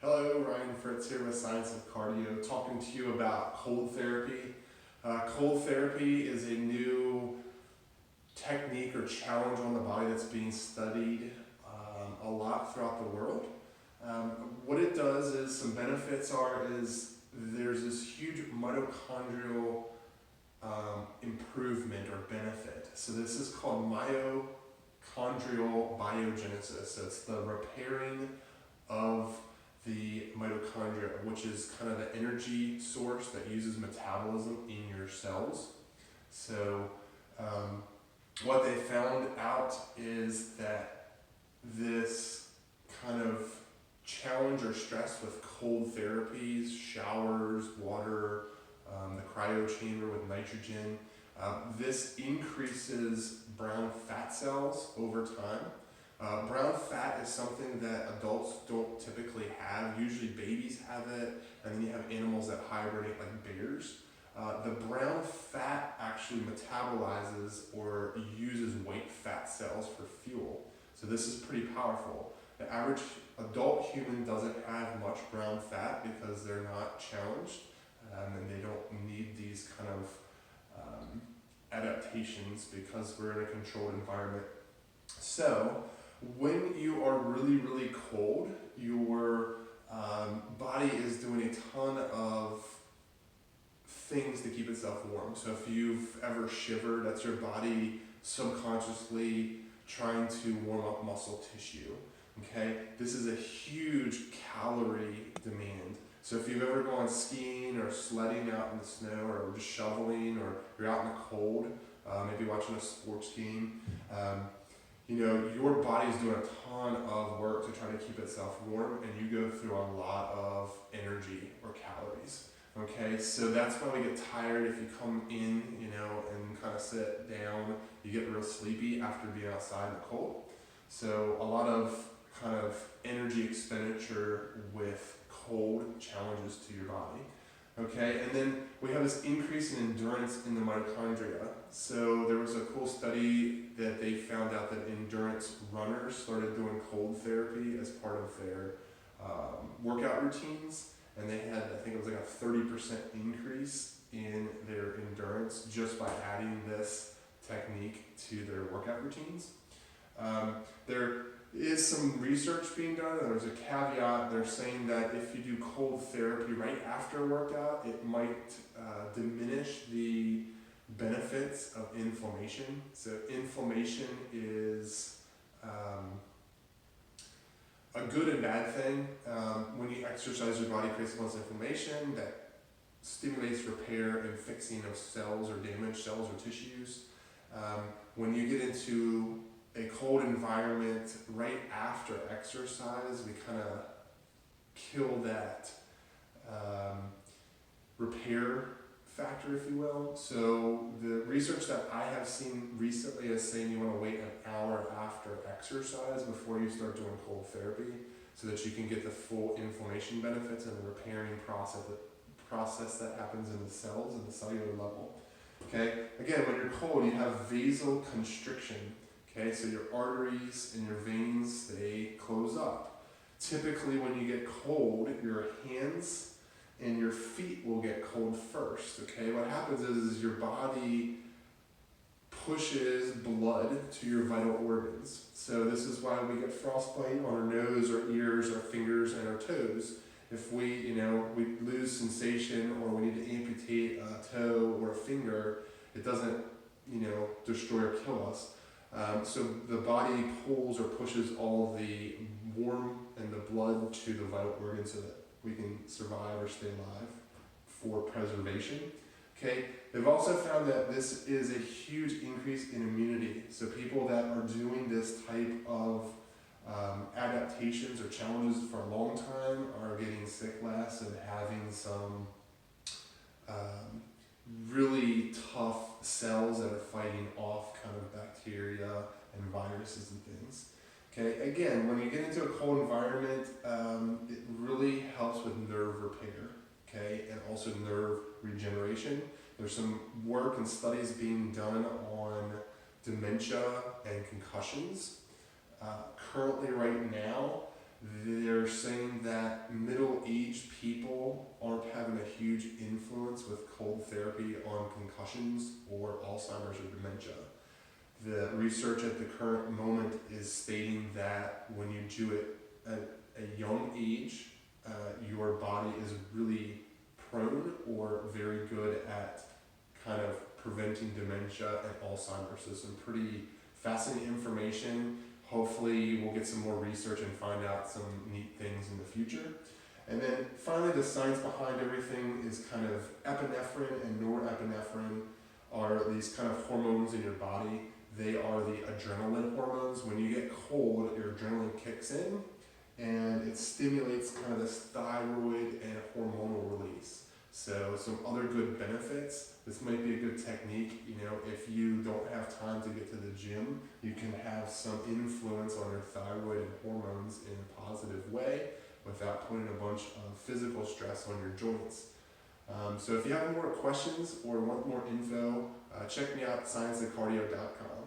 Hello, Ryan Fritz here with Science of Cardio, talking to you about cold therapy. Cold therapy is a new technique or challenge on the body that's being studied a lot throughout the world. What it does is, some benefits is there's this huge mitochondrial improvement or benefit. So this is called mitochondrial biogenesis. So it's the repairing of the mitochondria, which is kind of the energy source that uses metabolism in your cells. So what they found out is that this kind of challenge or stress with cold therapies, showers, water, the cryo chamber with nitrogen, this increases brown fat cells over time. Brown fat is something that adults don't typically have. Usually babies have it, and then you have animals that hibernate like bears. The brown fat actually metabolizes or uses white fat cells for fuel. So this is pretty powerful. The average adult human doesn't have much brown fat because they're not challenged, and they don't need these kind of adaptations because we're in a controlled environment. So when you are really, really cold, your body is doing a ton of things to keep itself warm. So if you've ever shivered, that's your body subconsciously trying to warm up muscle tissue. Okay, this is a huge calorie demand. So if you've ever gone skiing or sledding out in the snow, or just shoveling, or you're out in the cold, maybe watching a sports game, your body is doing a ton of work to try to keep itself warm, and you go through a lot of energy or calories. Okay, so that's why we get tired if you come in, and kind of sit down. You get real sleepy after being outside in the cold. So a lot of kind of energy expenditure with cold challenges to your body. Okay, and then we have this increase in endurance in the mitochondria. So there was a cool study that they found out that endurance runners started doing cold therapy as part of their workout routines, and they had, I think it was like a 30% increase in their endurance just by adding this technique to their workout routines. There is some research being done, and there's a caveat. They're saying that if you do cold therapy right after a workout, it might diminish the benefits of inflammation. So inflammation is a good and bad thing. When you exercise, your body creates less inflammation that stimulates repair and fixing of cells or damaged cells or tissues. When you get into a cold environment right after exercise, we kind of kill that repair factor, if you will. So the research that I have seen recently is saying you want to wait an hour after exercise before you start doing cold therapy, so that you can get the full inflammation benefits and the repairing process that happens in the cells and the cellular level. Okay, again, when you're cold, you have vasoconstriction. Okay, so your arteries and your veins, they close up. Typically when you get cold, your hands and your feet will get cold first. Okay, what happens is your body pushes blood to your vital organs. So this is why we get frostbite on our nose, our ears, our fingers, and our toes. If we lose sensation, or we need to amputate a toe or a finger, it doesn't, destroy or kill us. So the body pulls or pushes all the warmth and the blood to the vital organs so that we can survive or stay alive for preservation. Okay, they've also found that this is a huge increase in immunity. So people that are doing this type of adaptations or challenges for a long time are getting sick less and having some really tough cells that are fighting off kind of bacteria and viruses and things. Okay, again, when you get into a cold environment, it really helps with nerve repair, okay, and also nerve regeneration. There's some work and studies being done on dementia and concussions. Currently, right now, they're saying that middle-aged people aren't having a huge influence with cold therapy on concussions or Alzheimer's or dementia. The research at the current moment is stating that when you do it at a young age, your body is really prone or very good at kind of preventing dementia and Alzheimer's. So some pretty fascinating information. Hopefully we'll get some more research and find out some neat things in the future. And then finally, the science behind everything is kind of epinephrine and norepinephrine are these kind of hormones in your body. They are the adrenaline hormones. When you get cold, your adrenaline kicks in and it stimulates kind of this thyroid and hormonal release. So some other good benefits. This might be a good technique, if you don't have time to get to the gym, you can have some influence on your thyroid and hormones in a positive way without putting a bunch of physical stress on your joints. So if you have more questions or want more info, check me out at scienceofcardio.huntfit.